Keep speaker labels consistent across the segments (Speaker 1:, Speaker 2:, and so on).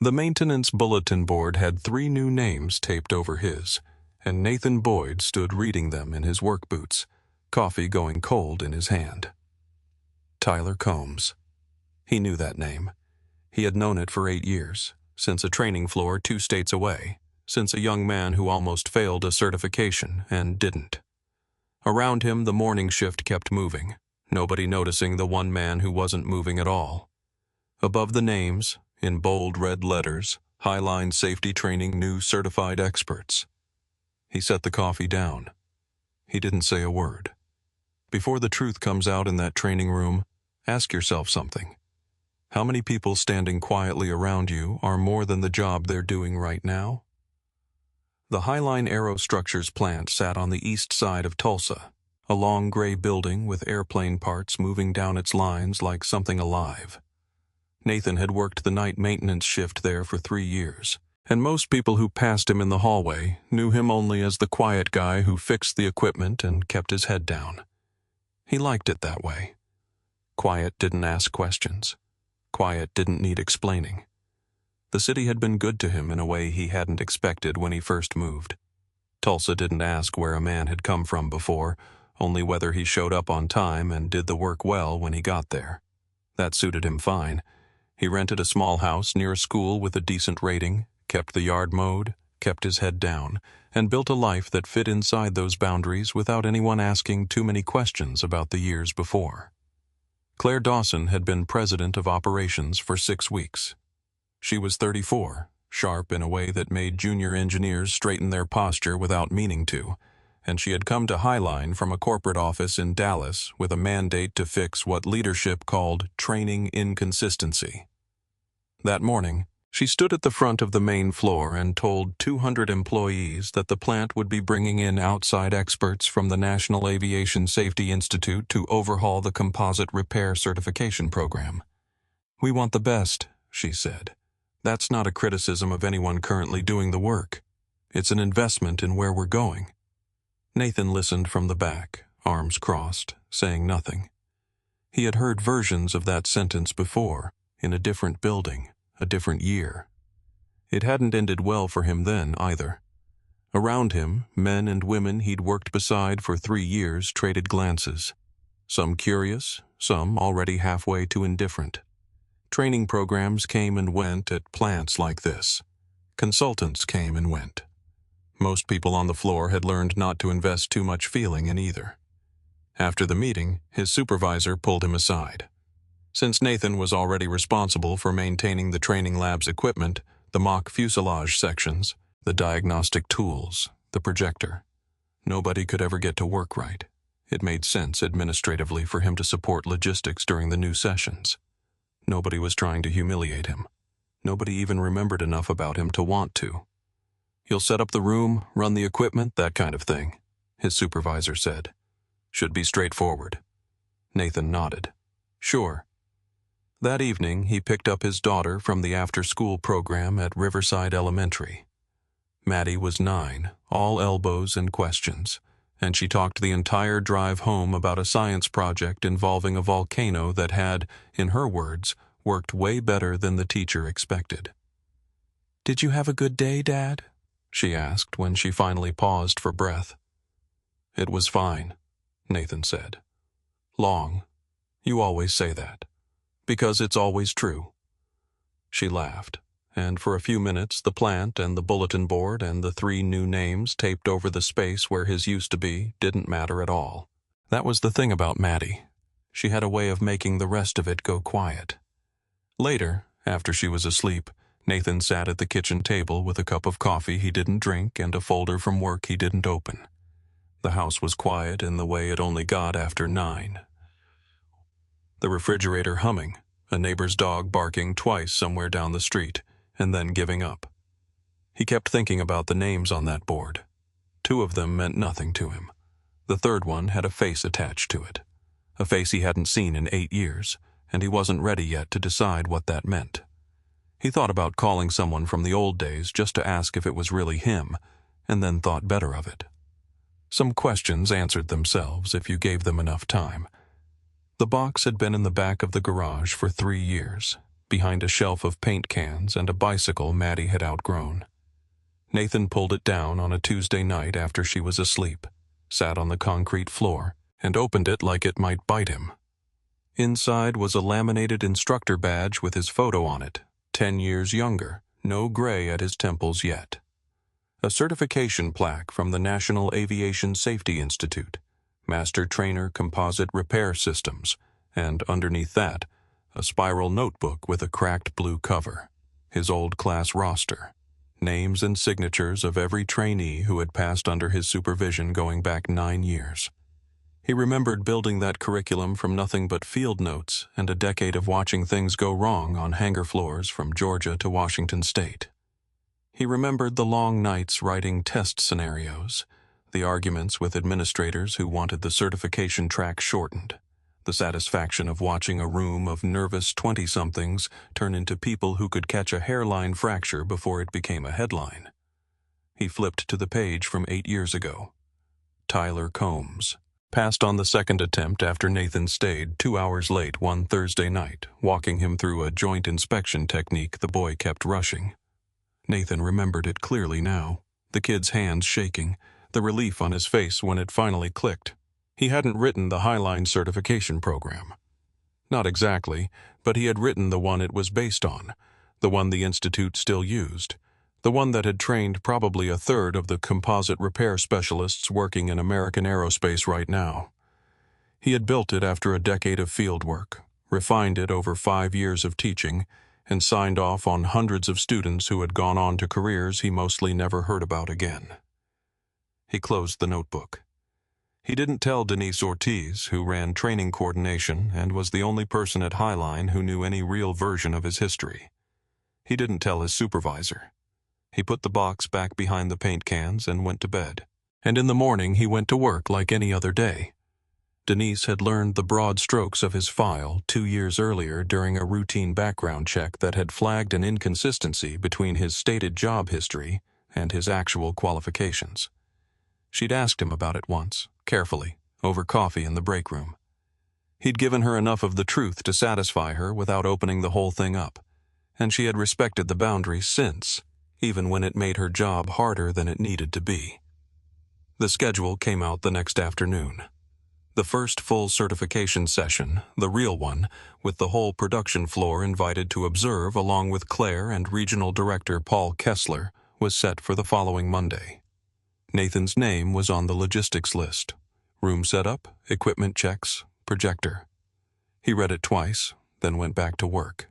Speaker 1: The maintenance bulletin board had 3 new names taped over his, and Nathan Boyd stood reading them in his work boots, coffee going cold in his hand. Tyler Combs. He knew that name. He had known it for 8 years, since a training floor 2 states away, since a young man who almost failed a certification and didn't. Around him, the morning shift kept moving, nobody noticing the one man who wasn't moving at all. Above the names, in bold red letters, highline safety training new certified experts. He set the coffee down. He didn't say a word. Before the truth comes out in that training room, ask yourself something. How many people standing quietly around you are more than the job they're doing right now? The Highline Aerostructures plant sat on the east side of Tulsa, a long gray building with airplane parts moving down its lines like something alive. Nathan had worked the night maintenance shift there for 3 years, and most people who passed him in the hallway knew him only as the quiet guy who fixed the equipment and kept his head down. He liked it that way. Quiet didn't ask questions. Quiet didn't need explaining. The city had been good to him in a way he hadn't expected when he first moved. Tulsa didn't ask where a man had come from before, only whether he showed up on time and did the work well when he got there. That suited him fine. He rented a small house near a school with a decent rating, kept the yard mowed, kept his head down, and built a life that fit inside those boundaries without anyone asking too many questions about the years before. Claire Dawson had been president of operations for 6 weeks. She was 34, sharp in a way that made junior engineers straighten their posture without meaning to, and she had come to Highline from a corporate office in Dallas with a mandate to fix what leadership called training inconsistency. That morning, she stood at the front of the main floor and told 200 employees that the plant would be bringing in outside experts from the National Aviation Safety Institute to overhaul the composite repair certification program. "We want the best," she said. "That's not a criticism of anyone currently doing the work. It's an investment in where we're going." Nathan listened from the back, arms crossed, saying nothing. He had heard versions of that sentence before, in a different building, a different year. It hadn't ended well for him then, either. Around him, men and women he'd worked beside for 3 years traded glances. Some curious, some already halfway to indifferent. Training programs came and went at plants like this. Consultants came and went. Most people on the floor had learned not to invest too much feeling in either. After the meeting, his supervisor pulled him aside. Since Nathan was already responsible for maintaining the training lab's equipment, the mock fuselage sections, the diagnostic tools, the projector, nobody could ever get to work right. It made sense administratively for him to support logistics during the new sessions. Nobody was trying to humiliate him. Nobody even remembered enough about him to want to. "You'll set up the room, run the equipment, that kind of thing," his supervisor said. "Should be straightforward." Nathan nodded. "Sure." That evening, he picked up his daughter from the after-school program at Riverside Elementary. Maddie was 9, all elbows and questions, and she talked the entire drive home about a science project involving a volcano that had, in her words, worked way better than the teacher expected. "Did you have a good day, Dad?" she asked when she finally paused for breath. "It was fine," Nathan said. "Long. You always say that. Because it's always true." She laughed, and for a few minutes the plant and the bulletin board and the 3 new names taped over the space where his used to be didn't matter at all. That was the thing about Maddie. She had a way of making the rest of it go quiet. Later, after she was asleep, Nathan sat at the kitchen table with a cup of coffee he didn't drink and a folder from work he didn't open. The house was quiet in the way it only got after 9. The refrigerator humming, a neighbor's dog barking twice somewhere down the street, and then giving up. He kept thinking about the names on that board. 2 of them meant nothing to him. The third one had a face attached to it. A face he hadn't seen in 8 years, and he wasn't ready yet to decide what that meant. He thought about calling someone from the old days just to ask if it was really him, and then thought better of it. Some questions answered themselves if you gave them enough time. The box had been in the back of the garage for 3 years. behind a shelf of paint cans and a bicycle Maddie had outgrown. Nathan pulled it down on a Tuesday night after she was asleep, sat on the concrete floor, and opened it like it might bite him. Inside was a laminated instructor badge with his photo on it, 10 years younger, no gray at his temples yet. A certification plaque from the National Aviation Safety Institute, Master Trainer Composite Repair Systems, and underneath that, a spiral notebook with a cracked blue cover, his old class roster, names and signatures of every trainee who had passed under his supervision going back 9 years. He remembered building that curriculum from nothing but field notes and a decade of watching things go wrong on hangar floors from Georgia to Washington State. He remembered the long nights writing test scenarios, the arguments with administrators who wanted the certification track shortened, the satisfaction of watching a room of nervous 20-somethings turn into people who could catch a hairline fracture before it became a headline. He flipped to the page from 8 years ago. Tyler Combs. Passed on the second attempt after Nathan stayed 2 hours late one Thursday night, walking him through a joint inspection technique the boy kept rushing. Nathan remembered it clearly now, the kid's hands shaking, the relief on his face when it finally clicked. He hadn't written the Highline certification program. Not exactly, but he had written the one it was based on, the one the Institute still used, the one that had trained probably a third of the composite repair specialists working in American aerospace right now. He had built it after a decade of field work, refined it over 5 years of teaching, and signed off on hundreds of students who had gone on to careers he mostly never heard about again. He closed the notebook. He didn't tell Denise Ortiz, who ran training coordination and was the only person at Highline who knew any real version of his history. He didn't tell his supervisor. He put the box back behind the paint cans and went to bed. And in the morning he went to work like any other day. Denise had learned the broad strokes of his file 2 years earlier during a routine background check that had flagged an inconsistency between his stated job history and his actual qualifications. She'd asked him about it once, carefully, over coffee in the break room. He'd given her enough of the truth to satisfy her without opening the whole thing up, and she had respected the boundaries since, even when it made her job harder than it needed to be. The schedule came out the next afternoon. The first full certification session, the real one, with the whole production floor invited to observe along with Claire and Regional Director Paul Kessler, was set for the following Monday. Nathan's name was on the logistics list. Room setup, equipment checks, projector. He read it twice, then went back to work.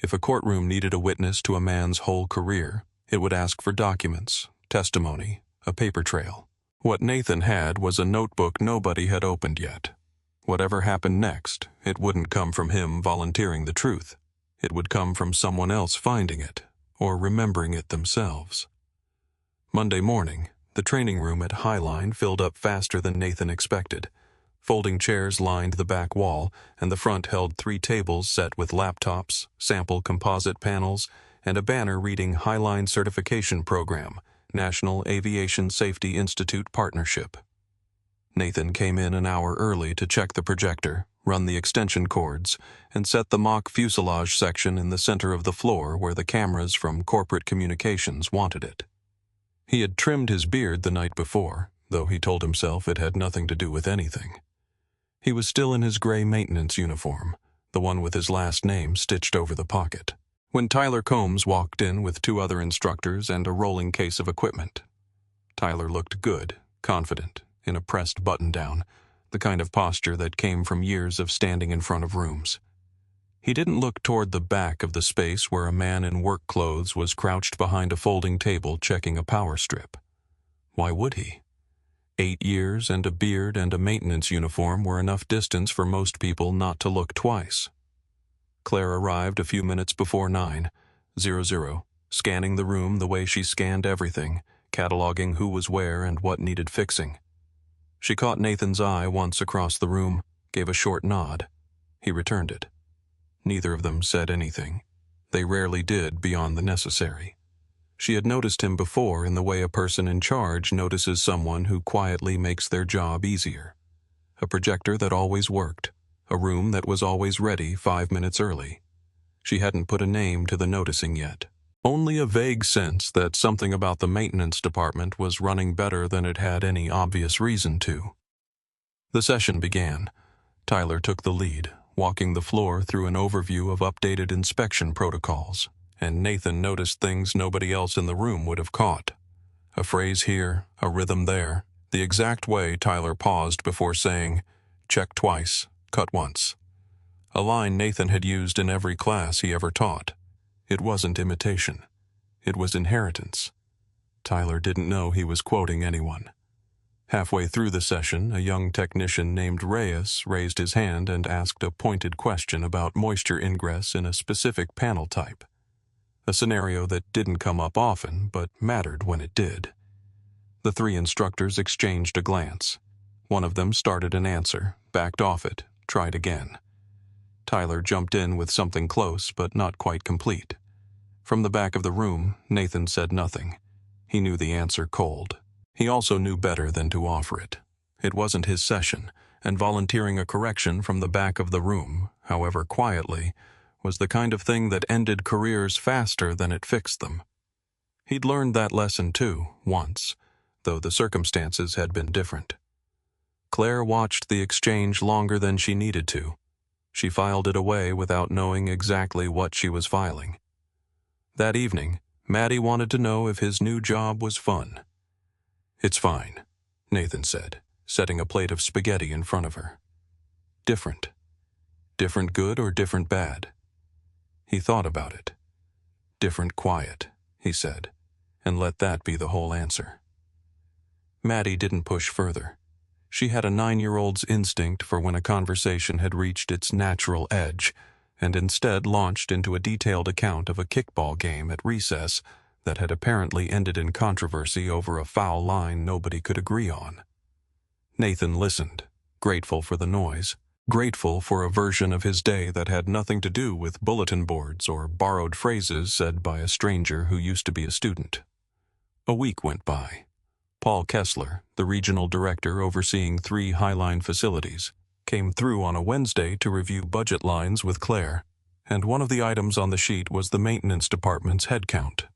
Speaker 1: If a courtroom needed a witness to a man's whole career, it would ask for documents, testimony, a paper trail. What Nathan had was a notebook nobody had opened yet. Whatever happened next, it wouldn't come from him volunteering the truth. It would come from someone else finding it, or remembering it themselves. Monday morning, the training room at Highline filled up faster than Nathan expected. Folding chairs lined the back wall, and the front held 3 tables set with laptops, sample composite panels, and a banner reading Highline Certification Program, National Aviation Safety Institute Partnership. Nathan came in an hour early to check the projector, run the extension cords, and set the mock fuselage section in the center of the floor where the cameras from corporate communications wanted it. He had trimmed his beard the night before, though he told himself it had nothing to do with anything. He was still in his gray maintenance uniform, the one with his last name stitched over the pocket, when Tyler Combs walked in with 2 other instructors and a rolling case of equipment. Tyler looked good, confident, in a pressed button-down, the kind of posture that came from years of standing in front of rooms. He didn't look toward the back of the space where a man in work clothes was crouched behind a folding table checking a power strip. Why would he? 8 years and a beard and a maintenance uniform were enough distance for most people not to look twice. Claire arrived a few minutes before 9:00, scanning the room the way she scanned everything, cataloging who was where and what needed fixing. She caught Nathan's eye once across the room, gave a short nod. He returned it. Neither of them said anything. They rarely did beyond the necessary. She had noticed him before in the way a person in charge notices someone who quietly makes their job easier. A projector that always worked, a room that was always ready 5 minutes early. She hadn't put a name to the noticing yet. Only a vague sense that something about the maintenance department was running better than it had any obvious reason to. The session began. Tyler took the lead, walking the floor through an overview of updated inspection protocols, and Nathan noticed things nobody else in the room would have caught. A phrase here, a rhythm there, the exact way Tyler paused before saying, "Check twice, cut once." A line Nathan had used in every class he ever taught. It wasn't imitation. It was inheritance. Tyler didn't know he was quoting anyone. Halfway through the session, a young technician named Reyes raised his hand and asked a pointed question about moisture ingress in a specific panel type. A scenario that didn't come up often, but mattered when it did. The three instructors exchanged a glance. One of them started an answer, backed off it, tried again. Tyler jumped in with something close, but not quite complete. From the back of the room, Nathan said nothing. He knew the answer cold. He also knew better than to offer it. It wasn't his session, and volunteering a correction from the back of the room, however quietly, was the kind of thing that ended careers faster than it fixed them. He'd learned that lesson too, once, though the circumstances had been different. Claire watched the exchange longer than she needed to. She filed it away without knowing exactly what she was filing. That evening, Maddie wanted to know if his new job was fun. "It's fine," Nathan said, setting a plate of spaghetti in front of her. "Different. Different good or different bad?" He thought about it. "Different quiet," he said, and let that be the whole answer. Maddie didn't push further. She had a 9-year-old's instinct for when a conversation had reached its natural edge, and instead launched into a detailed account of a kickball game at recess that had apparently ended in controversy over a foul line nobody could agree on. Nathan listened, grateful for the noise, grateful for a version of his day that had nothing to do with bulletin boards or borrowed phrases said by a stranger who used to be a student. A week went by. Paul Kessler, the regional director overseeing 3 Highline facilities, came through on a Wednesday to review budget lines with Claire, and one of the items on the sheet was the maintenance department's headcount.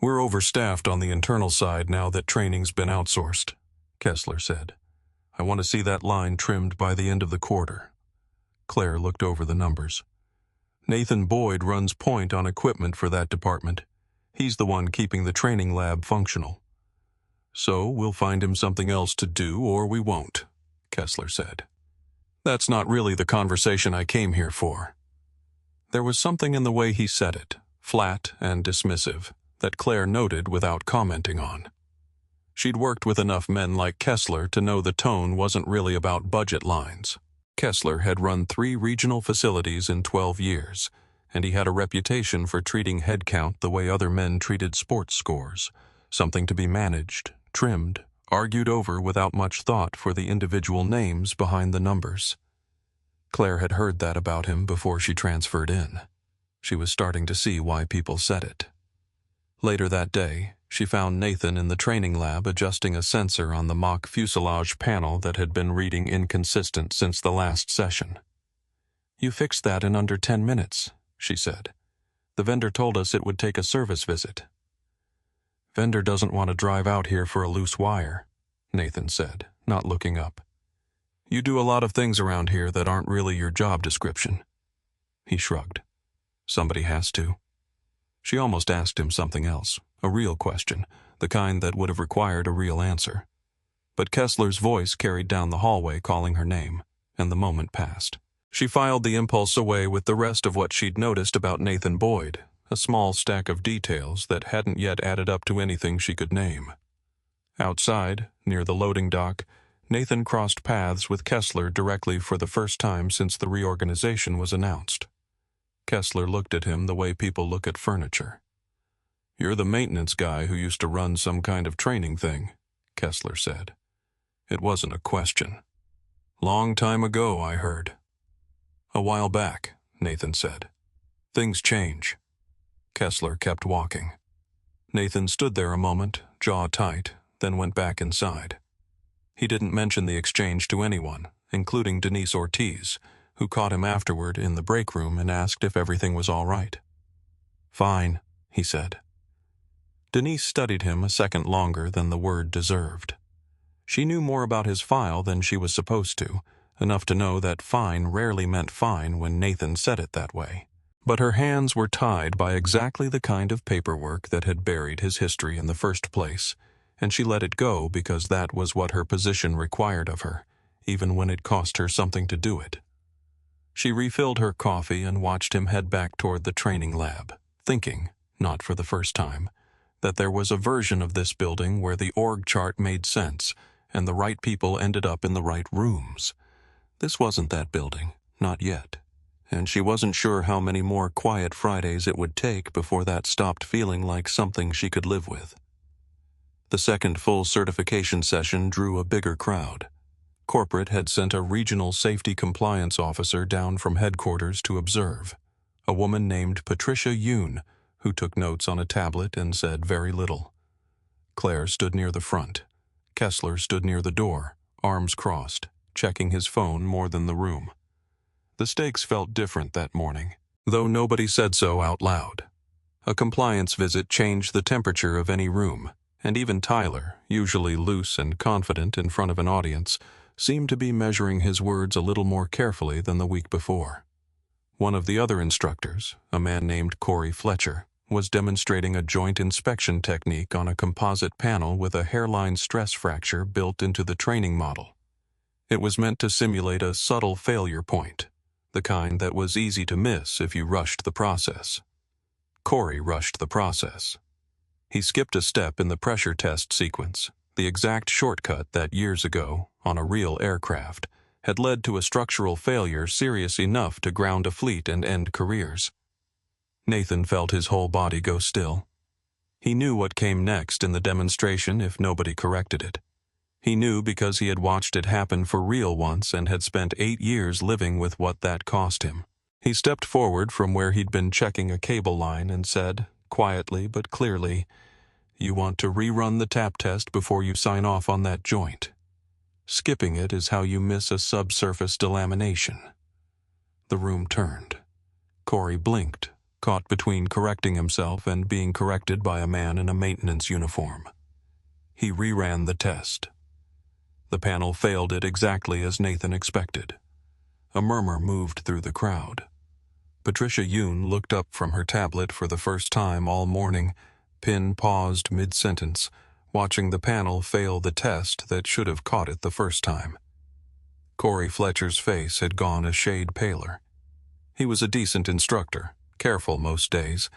Speaker 1: "We're overstaffed on the internal side now that training's been outsourced," Kessler said. "I want to see that line trimmed by the end of the quarter." Claire looked over the numbers. "Nathan Boyd runs point on equipment for that department. He's the one keeping the training lab functional. So we'll find him something else to do or we won't," Kessler said. "That's not really the conversation I came here for." There was something in the way he said it, flat and dismissive, that Claire noted without commenting on. She'd worked with enough men like Kessler to know the tone wasn't really about budget lines. Kessler had run 3 regional facilities in 12 years, and he had a reputation for treating headcount the way other men treated sports scores, something to be managed, trimmed, argued over without much thought for the individual names behind the numbers. Claire had heard that about him before she transferred in. She was starting to see why people said it. Later that day, she found Nathan in the training lab adjusting a sensor on the mock fuselage panel that had been reading inconsistent since the last session. "You fixed that in under 10 minutes, she said. "The vendor told us it would take a service visit." "Vendor doesn't want to drive out here for a loose wire," Nathan said, not looking up. "You do a lot of things around here that aren't really your job description." He shrugged. "Somebody has to." She almost asked him something else, a real question, the kind that would have required a real answer. But Kessler's voice carried down the hallway calling her name, and the moment passed. She filed the impulse away with the rest of what she'd noticed about Nathan Boyd, a small stack of details that hadn't yet added up to anything she could name. Outside, near the loading dock, Nathan crossed paths with Kessler directly for the first time since the reorganization was announced. Kessler looked at him the way people look at furniture. "You're the maintenance guy who used to run some kind of training thing," Kessler said. It wasn't a question. "Long time ago, I heard." "A while back," Nathan said. "Things change." Kessler kept walking. Nathan stood there a moment, jaw tight, then went back inside. He didn't mention the exchange to anyone, including Denise Ortiz, who caught him afterward in the break room and asked if everything was all right. "Fine," he said. Denise studied him a second longer than the word deserved. She knew more about his file than she was supposed to, enough to know that fine rarely meant fine when Nathan said it that way. But her hands were tied by exactly the kind of paperwork that had buried his history in the first place, and she let it go because that was what her position required of her, even when it cost her something to do it. She refilled her coffee and watched him head back toward the training lab, thinking, not for the first time, that there was a version of this building where the org chart made sense and the right people ended up in the right rooms. This wasn't that building, not yet, and she wasn't sure how many more quiet Fridays it would take before that stopped feeling like something she could live with. The second full certification session drew a bigger crowd. Corporate had sent a regional safety compliance officer down from headquarters to observe, a woman named Patricia Yoon, who took notes on a tablet and said very little. Claire stood near the front. Kessler stood near the door, arms crossed, checking his phone more than the room. The stakes felt different that morning, though nobody said so out loud. A compliance visit changed the temperature of any room, and even Tyler, usually loose and confident in front of an audience, seemed to be measuring his words a little more carefully than the week before. One of the other instructors, a man named Corey Fletcher, was demonstrating a joint inspection technique on a composite panel with a hairline stress fracture built into the training model. It was meant to simulate a subtle failure point, the kind that was easy to miss if you rushed the process. Corey rushed the process. He skipped a step in the pressure test sequence, the exact shortcut that years ago, on a real aircraft, had led to a structural failure serious enough to ground a fleet and end careers. Nathan felt his whole body go still. He knew what came next in the demonstration if nobody corrected it. He knew because he had watched it happen for real once and had spent 8 years living with what that cost him. He stepped forward from where he'd been checking a cable line and said, quietly but clearly, "You want to rerun the tap test before you sign off on that joint. Skipping it is how you miss a subsurface delamination." The room turned. Corey blinked, caught between correcting himself and being corrected by a man in a maintenance uniform. He reran the test. The panel failed it exactly as Nathan expected. A murmur moved through the crowd. Patricia Yoon looked up from her tablet for the first time all morning, Pin paused mid-sentence, watching the panel fail the test that should have caught it the first time. Corey Fletcher's face had gone a shade paler. He was a decent instructor, careful most days,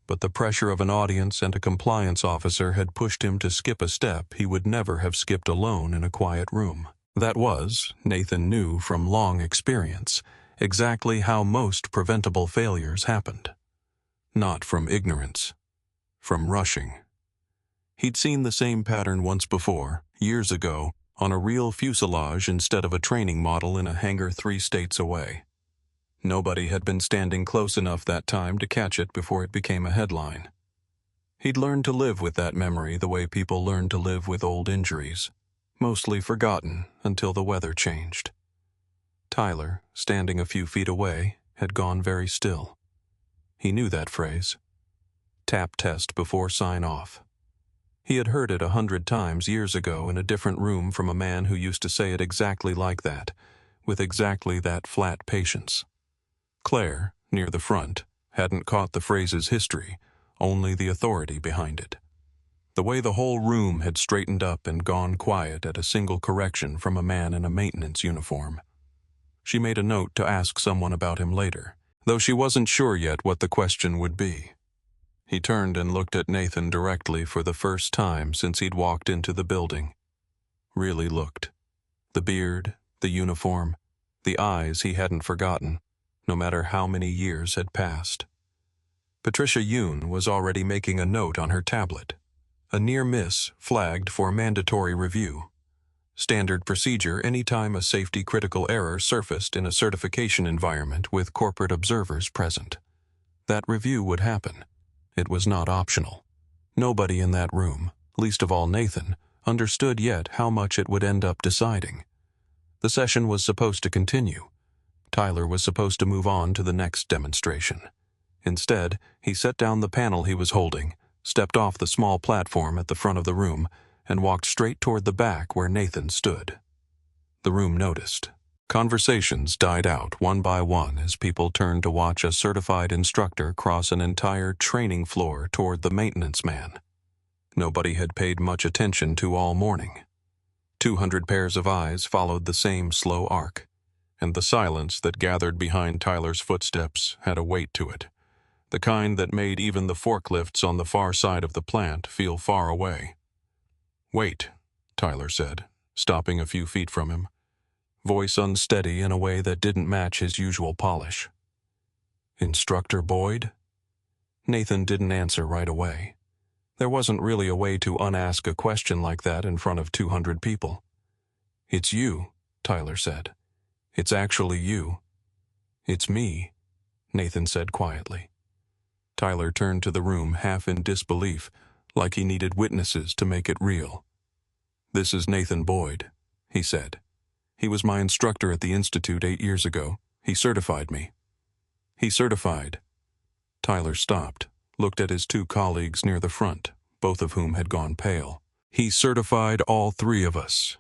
Speaker 1: but the pressure of an audience and a compliance officer had pushed him to skip a step he would never have skipped alone in a quiet room. That was, Nathan knew from long experience, exactly how most preventable failures happened. Not from ignorance, from rushing. He'd seen the same pattern once before, years ago, on a real fuselage instead of a training model in a hangar 3 states away. Nobody had been standing close enough that time to catch it before it became a headline. He'd learned to live with that memory the way people learn to live with old injuries, mostly forgotten until the weather changed. Tyler, standing a few feet away, had gone very still. He knew that phrase. Tap test before sign off. He had heard it 100 times years ago in a different room from a man who used to say it exactly like that, with exactly that flat patience. Claire, near the front, hadn't caught the phrase's history, only the authority behind it. The way the whole room had straightened up and gone quiet at a single correction from a man in a maintenance uniform. She made a note to ask someone about him later, though she wasn't sure yet what the question would be. He turned and looked at Nathan directly for the first time since he'd walked into the building. Really looked. The beard, the uniform, the eyes he hadn't forgotten, no matter how many years had passed. Patricia Yoon was already making a note on her tablet. A near miss flagged for mandatory review. Standard procedure anytime a safety-critical error surfaced in a certification environment with corporate observers present. That review would happen. It was not optional. Nobody in that room, least of all Nathan, understood yet how much it would end up deciding. The session was supposed to continue, Tyler was supposed to move on to the next demonstration. Instead, he set down the panel he was holding, stepped off the small platform at the front of the room, and walked straight toward the back where Nathan stood. The room noticed. Conversations died out one by one as people turned to watch a certified instructor cross an entire training floor toward the maintenance man. Nobody had paid much attention to all morning. 200 pairs of eyes followed the same slow arc, and the silence that gathered behind Tyler's footsteps had a weight to it, the kind that made even the forklifts on the far side of the plant feel far away. "Wait," Tyler said, stopping a few feet from him, voice unsteady in a way that didn't match his usual polish. "Instructor Boyd?" Nathan didn't answer right away. There wasn't really a way to unask a question like that in front of 200 people. "It's you," Tyler said. "It's actually you." "It's me," Nathan said quietly. Tyler turned to the room half in disbelief, like he needed witnesses to make it real. "This is Nathan Boyd," he said. "He was my instructor at the Institute 8 years ago. He certified me." "He certified." Tyler stopped, looked at his two colleagues near the front, both of whom had gone pale. "He certified all three of us."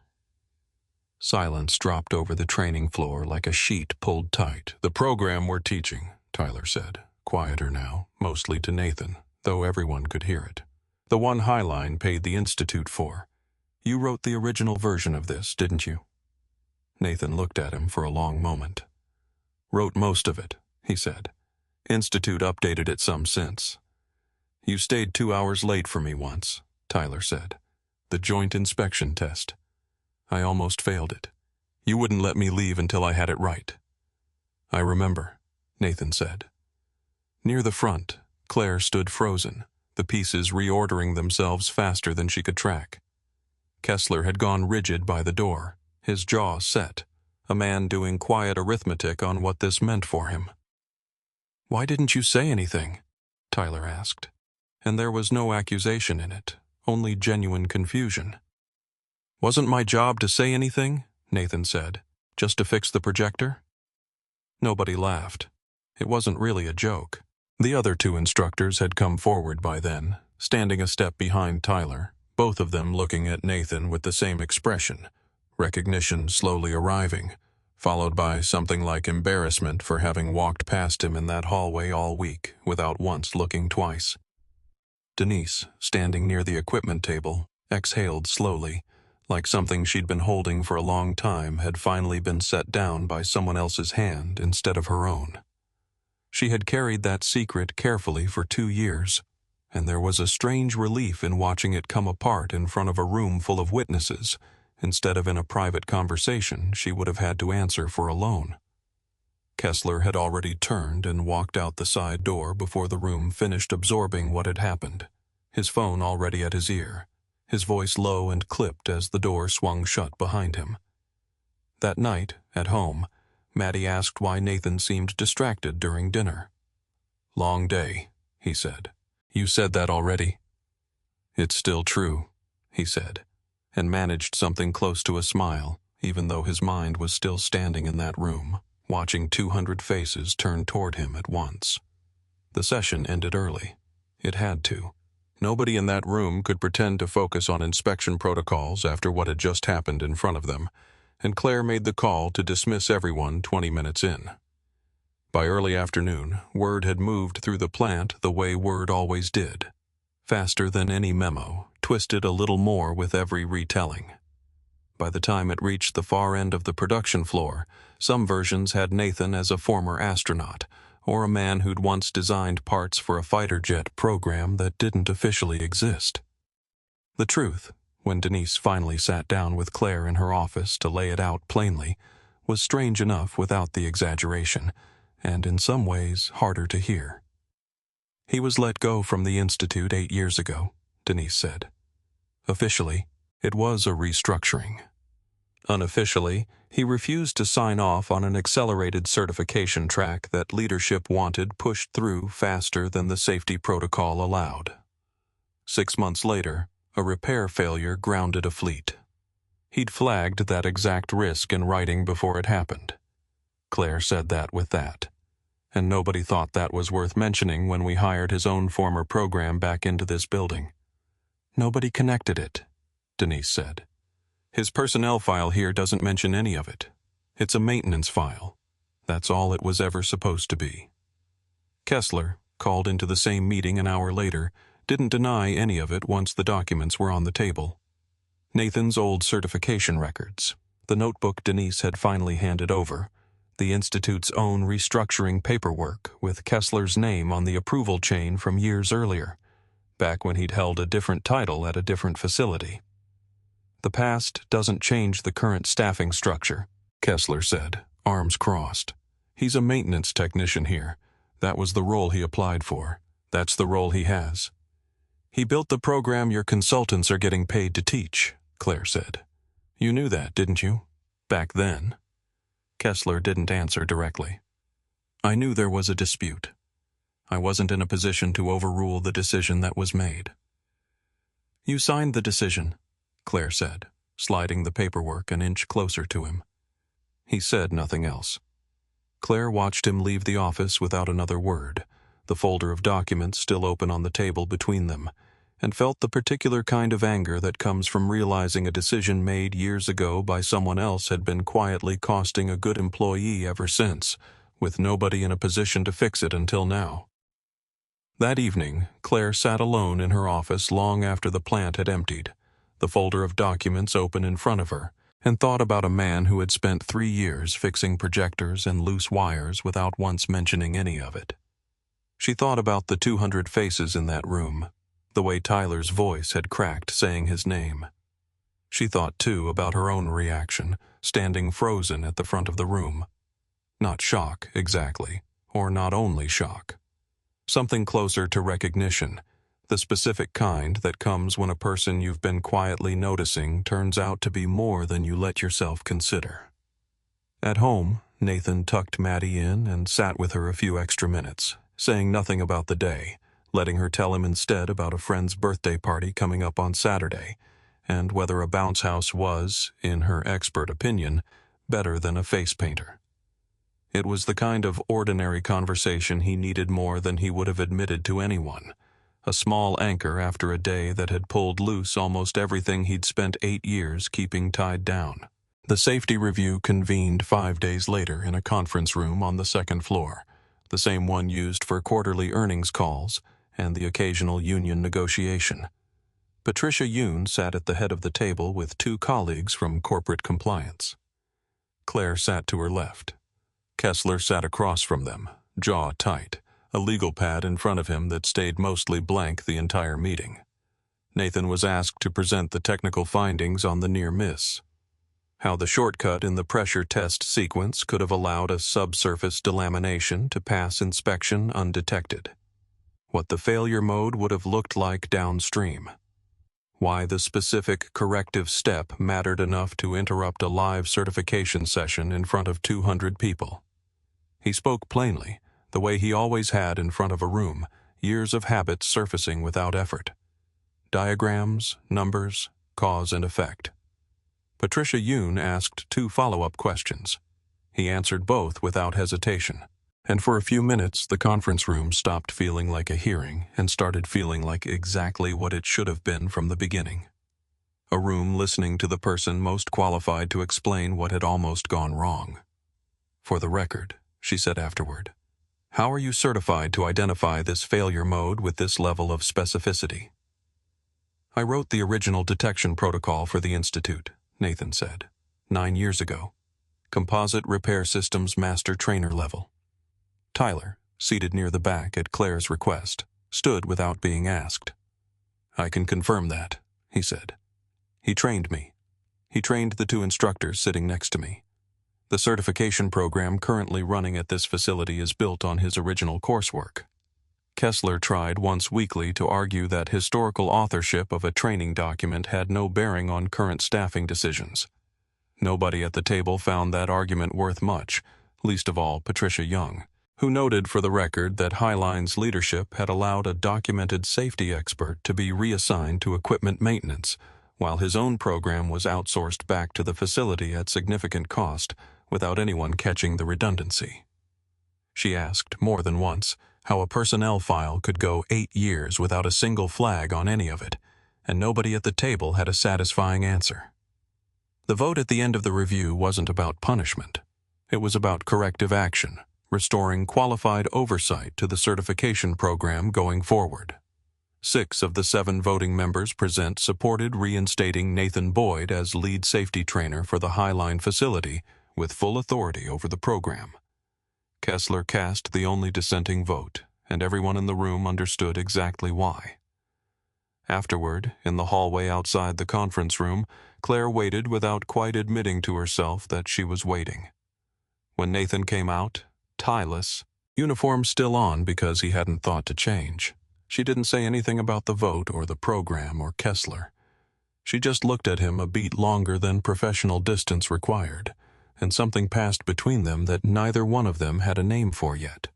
Speaker 1: Silence dropped over the training floor like a sheet pulled tight. "The program we're teaching," Tyler said, quieter now, mostly to Nathan, though everyone could hear it. "The one Highline paid the Institute for. You wrote the original version of this, didn't you?" Nathan looked at him for a long moment. "Wrote most of it," he said. "Institute updated it some since." "You stayed 2 hours late for me once," Tyler said. "The joint inspection test. I almost failed it. You wouldn't let me leave until I had it right." "I remember," Nathan said. Near the front, Claire stood frozen, the pieces reordering themselves faster than she could track. Kessler had gone rigid by the door, his jaw set, a man doing quiet arithmetic on what this meant for him. "Why didn't you say anything?" Tyler asked. And there was no accusation in it, only genuine confusion. "Wasn't my job to say anything?" Nathan said. "Just to fix the projector?" Nobody laughed. It wasn't really a joke. The other two instructors had come forward by then, standing a step behind Tyler, both of them looking at Nathan with the same expression, recognition slowly arriving, followed by something like embarrassment for having walked past him in that hallway all week without once looking twice. Denise, standing near the equipment table, exhaled slowly, like something she'd been holding for a long time had finally been set down by someone else's hand instead of her own. She had carried that secret carefully for 2 years, and there was a strange relief in watching it come apart in front of a room full of witnesses, instead of in a private conversation she would have had to answer for alone. Kessler had already turned and walked out the side door before the room finished absorbing what had happened, his phone already at his ear, his voice low and clipped as the door swung shut behind him. That night, at home, Maddie asked why Nathan seemed distracted during dinner. "Long day," he said. "You said that already." "It's still true," he said, and managed something close to a smile, even though his mind was still standing in that room, watching 200 faces turn toward him at once. The session ended early. It had to. Nobody in that room could pretend to focus on inspection protocols after what had just happened in front of them, and Claire made the call to dismiss everyone 20 minutes in. By early afternoon, word had moved through the plant the way word always did, faster than any memo, twisted a little more with every retelling. By the time it reached the far end of the production floor, some versions had Nathan as a former astronaut, or a man who'd once designed parts for a fighter jet program that didn't officially exist. The truth, when Denise finally sat down with Claire in her office to lay it out plainly, was strange enough without the exaggeration, and in some ways harder to hear. "He was let go from the Institute 8 years ago," Denise said. "Officially, it was a restructuring. Unofficially, he refused to sign off on an accelerated certification track that leadership wanted pushed through faster than the safety protocol allowed. 6 months later, a repair failure grounded a fleet. He'd flagged that exact risk in writing before it happened. Claire said that with that. And nobody thought that was worth mentioning when we hired his own former program back into this building. Nobody connected it, Denise said. His personnel file here doesn't mention any of it. It's a maintenance file. That's all it was ever supposed to be. Kessler, called into the same meeting an hour later, didn't deny any of it once the documents were on the table. Nathan's old certification records, the notebook Denise had finally handed over, the Institute's own restructuring paperwork with Kessler's name on the approval chain from years earlier, back when he'd held a different title at a different facility. The past doesn't change the current staffing structure, Kessler said, arms crossed. He's a maintenance technician here. That was the role he applied for. That's the role he has. He built the program your consultants are getting paid to teach, Claire said. You knew that, didn't you? Back then. Kessler didn't answer directly. I knew there was a dispute. I wasn't in a position to overrule the decision that was made. You signed the decision, Claire said, sliding the paperwork an inch closer to him. He said nothing else. Claire watched him leave the office without another word, the folder of documents still open on the table between them, and felt the particular kind of anger that comes from realizing a decision made years ago by someone else had been quietly costing a good employee ever since, with nobody in a position to fix it until now. That evening, Claire sat alone in her office long after the plant had emptied, the folder of documents open in front of her, and thought about a man who had spent 3 years fixing projectors and loose wires without once mentioning any of it. She thought about the 200 faces in that room, the way Tyler's voice had cracked saying his name. She thought, too, about her own reaction, standing frozen at the front of the room. Not shock, exactly, or not only shock. Something closer to recognition, the specific kind that comes when a person you've been quietly noticing turns out to be more than you let yourself consider. At home, Nathan tucked Maddie in and sat with her a few extra minutes, saying nothing about the day, letting her tell him instead about a friend's birthday party coming up on Saturday, and whether a bounce house was, in her expert opinion, better than a face painter. It was the kind of ordinary conversation he needed more than he would have admitted to anyone, a small anchor after a day that had pulled loose almost everything he'd spent 8 years keeping tied down. The safety review convened 5 days later in a conference room on the second floor, the same one used for quarterly earnings calls and the occasional union negotiation. Patricia Yoon sat at the head of the table with 2 colleagues from corporate compliance. Claire sat to her left. Kessler sat across from them, jaw tight, a legal pad in front of him that stayed mostly blank the entire meeting. Nathan was asked to present the technical findings on the near miss. How the shortcut in the pressure test sequence could have allowed a subsurface delamination to pass inspection undetected. What the failure mode would have looked like downstream. Why the specific corrective step mattered enough to interrupt a live certification session in front of 200 people. He spoke plainly, the way he always had in front of a room, years of habit surfacing without effort. Diagrams, numbers, cause and effect. Patricia Yoon asked 2 follow-up questions. He answered both without hesitation, and for a few minutes the conference room stopped feeling like a hearing and started feeling like exactly what it should have been from the beginning. A room listening to the person most qualified to explain what had almost gone wrong. For the record, she said afterward, how are you certified to identify this failure mode with this level of specificity? I wrote the original detection protocol for the Institute, Nathan said, 9 years ago. Composite Repair Systems Master Trainer level. Tyler, seated near the back at Claire's request, stood without being asked. I can confirm that, he said. He trained me. He trained the 2 instructors sitting next to me. The certification program currently running at this facility is built on his original coursework. Kessler tried once weekly to argue that historical authorship of a training document had no bearing on current staffing decisions. Nobody at the table found that argument worth much, least of all Patricia Young, who noted for the record that Highline's leadership had allowed a documented safety expert to be reassigned to equipment maintenance, while his own program was outsourced back to the facility at significant cost, without anyone catching the redundancy. She asked, more than once, how a personnel file could go 8 years without a single flag on any of it, and nobody at the table had a satisfying answer. The vote at the end of the review wasn't about punishment. It was about corrective action, restoring qualified oversight to the certification program going forward. 6 of the 7 voting members present supported reinstating Nathan Boyd as lead safety trainer for the Highline facility with full authority over the program. Kessler cast the only dissenting vote, and everyone in the room understood exactly why. Afterward, in the hallway outside the conference room, Claire waited without quite admitting to herself that she was waiting. When Nathan came out, tieless, uniform still on because he hadn't thought to change, she didn't say anything about the vote or the program or Kessler. She just looked at him a beat longer than professional distance required, and something passed between them that neither one of them had a name for yet.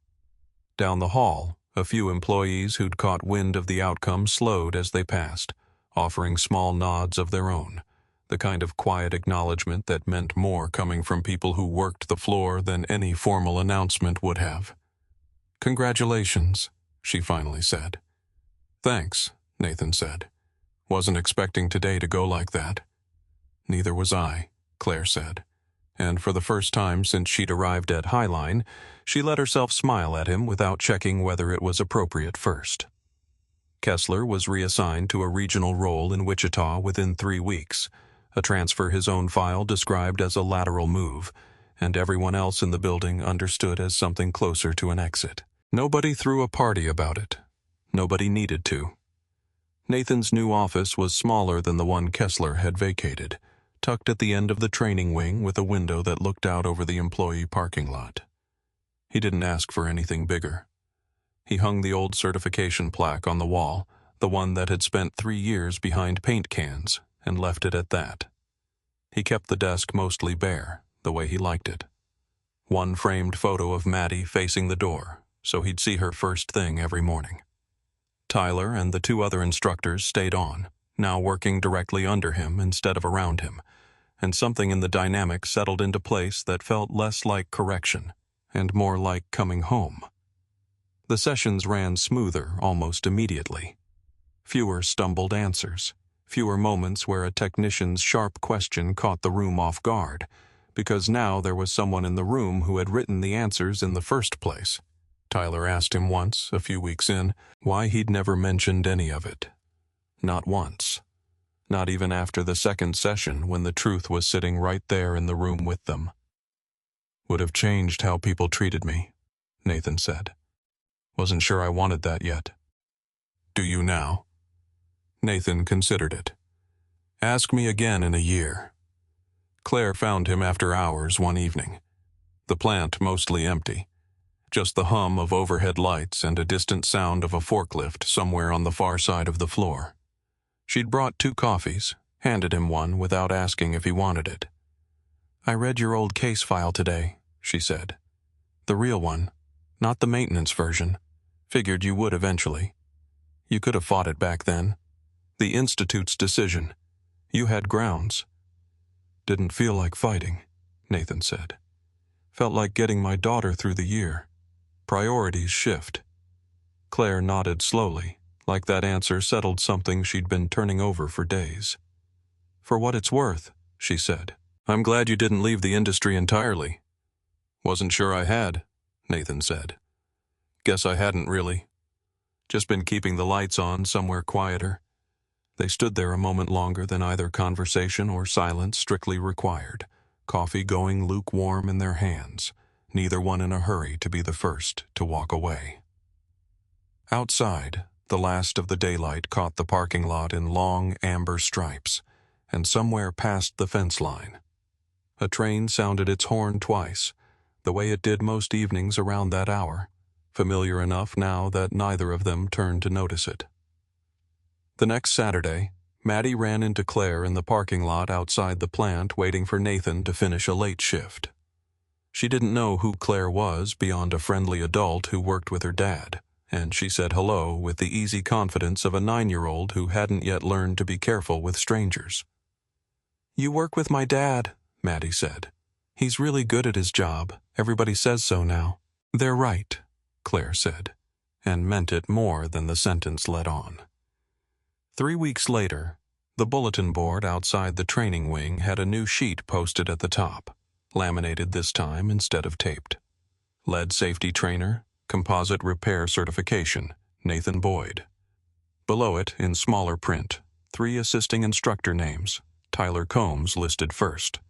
Speaker 1: Down the hall, a few employees who'd caught wind of the outcome slowed as they passed, offering small nods of their own, the kind of quiet acknowledgement that meant more coming from people who worked the floor than any formal announcement would have. "Congratulations," she finally said. "Thanks," Nathan said. "Wasn't expecting today to go like that." "Neither was I," Claire said. And for the first time since she'd arrived at Highline, she let herself smile at him without checking whether it was appropriate first. Kessler was reassigned to a regional role in Wichita within 3 weeks, a transfer his own file described as a lateral move, and everyone else in the building understood as something closer to an exit. Nobody threw a party about it. Nobody needed to. Nathan's new office was smaller than the one Kessler had vacated, tucked at the end of the training wing with a window that looked out over the employee parking lot. He didn't ask for anything bigger. He hung the old certification plaque on the wall, the one that had spent 3 years behind paint cans, and left it at that. He kept the desk mostly bare, the way he liked it. One framed photo of Maddie facing the door, so he'd see her first thing every morning. Tyler and the 2 other instructors stayed on, now working directly under him instead of around him, and something in the dynamic settled into place that felt less like correction and more like coming home. The sessions ran smoother almost immediately. Fewer stumbled answers, fewer moments where a technician's sharp question caught the room off guard, because now there was someone in the room who had written the answers in the first place. Tyler asked him once, a few weeks in, why he'd never mentioned any of it. Not once. Not even after the second session when the truth was sitting right there in the room with them. "Would have changed how people treated me," Nathan said. "Wasn't sure I wanted that yet." "Do you now?" Nathan considered it. "Ask me again in a year." Claire found him after hours one evening. The plant mostly empty. Just the hum of overhead lights and a distant sound of a forklift somewhere on the far side of the floor. She'd brought 2 coffees, handed him one without asking if he wanted it. "I read your old case file today," she said. "The real one, not the maintenance version. Figured you would eventually. You could have fought it back then. The Institute's decision. You had grounds." "Didn't feel like fighting," Nathan said. "Felt like getting my daughter through the year. Priorities shift." Claire nodded slowly, like that answer settled something she'd been turning over for days. "For what it's worth," she said, "I'm glad you didn't leave the industry entirely." "Wasn't sure I had," Nathan said. "Guess I hadn't really. Just been keeping the lights on somewhere quieter." They stood there a moment longer than either conversation or silence strictly required, coffee going lukewarm in their hands, neither one in a hurry to be the first to walk away. Outside, the last of the daylight caught the parking lot in long amber stripes, and somewhere past the fence line. A train sounded its horn twice, the way it did most evenings around that hour, familiar enough now that neither of them turned to notice it. The next Saturday, Maddie ran into Claire in the parking lot outside the plant waiting for Nathan to finish a late shift. She didn't know who Claire was beyond a friendly adult who worked with her dad, and she said hello with the easy confidence of a 9-year-old who hadn't yet learned to be careful with strangers. "You work with my dad," Maddie said. He's really good at his job. Everybody says so now. They're right, Claire said, and meant it more than the sentence let on. 3 weeks later, the bulletin board outside the training wing had a new sheet posted at the top, laminated this time instead of taped. Lead safety trainer, composite repair certification, Nathan Boyd. Below it, in smaller print, 3 assisting instructor names, Tyler Combs listed first.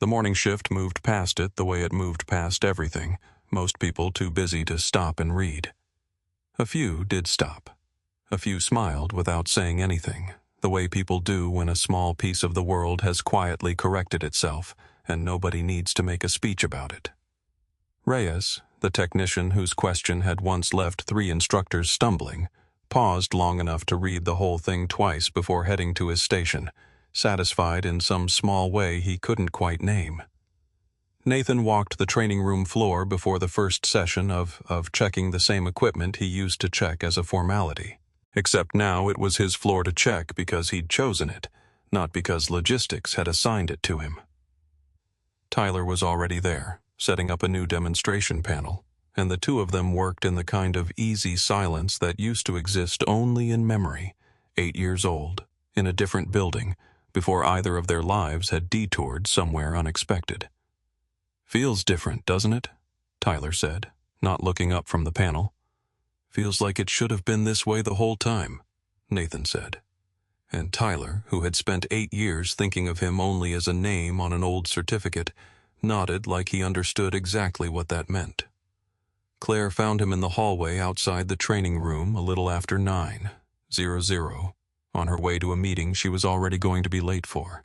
Speaker 1: The morning shift moved past it the way it moved past everything, most people too busy to stop and read. A few did stop. A few smiled without saying anything, the way people do when a small piece of the world has quietly corrected itself and nobody needs to make a speech about it. Reyes, the technician whose question had once left 3 instructors stumbling, paused long enough to read the whole thing twice before heading to his station, satisfied in some small way he couldn't quite name. Nathan walked the training room floor before the first session of checking the same equipment he used to check as a formality. Except now it was his floor to check because he'd chosen it, not because logistics had assigned it to him. Tyler was already there, setting up a new demonstration panel, and the 2 of them worked in the kind of easy silence that used to exist only in memory, 8 years old, in a different building, before either of their lives had detoured somewhere unexpected. "Feels different, doesn't it?" Tyler said, not looking up from the panel. "Feels like it should have been this way the whole time," Nathan said. And Tyler, who had spent 8 years thinking of him only as a name on an old certificate, nodded like he understood exactly what that meant. Claire found him in the hallway outside the training room a little after 9:00, on her way to a meeting she was already going to be late for.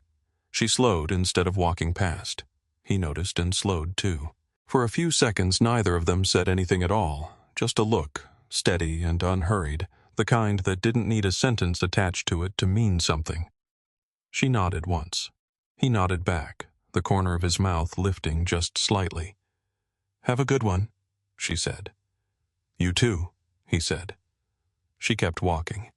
Speaker 1: She slowed instead of walking past. He noticed and slowed too. For a few seconds neither of them said anything at all, just a look, steady and unhurried, the kind that didn't need a sentence attached to it to mean something. She nodded once. He nodded back, the corner of his mouth lifting just slightly. "Have a good one," she said. "You too," he said. She kept walking.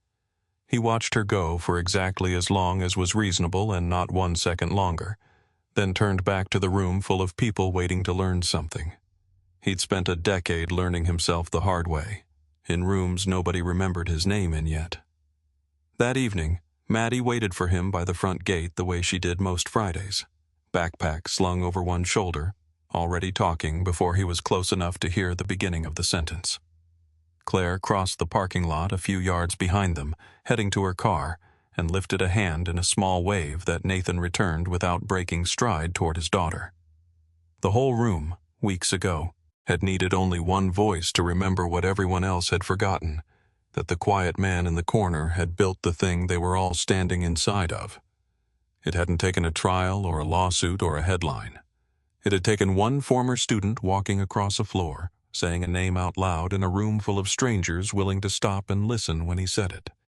Speaker 1: He watched her go for exactly as long as was reasonable and not 1 second longer, then turned back to the room full of people waiting to learn something. He'd spent a decade learning himself the hard way, in rooms nobody remembered his name in yet. That evening, Maddie waited for him by the front gate the way she did most Fridays, backpack slung over one shoulder, already talking before he was close enough to hear the beginning of the sentence. Claire crossed the parking lot a few yards behind them, heading to her car, and lifted a hand in a small wave that Nathan returned without breaking stride toward his daughter. The whole room, weeks ago, had needed only one voice to remember what everyone else had forgotten, that the quiet man in the corner had built the thing they were all standing inside of. It hadn't taken a trial or a lawsuit or a headline. It had taken one former student walking across a floor, saying a name out loud in a room full of strangers willing to stop and listen when he said it.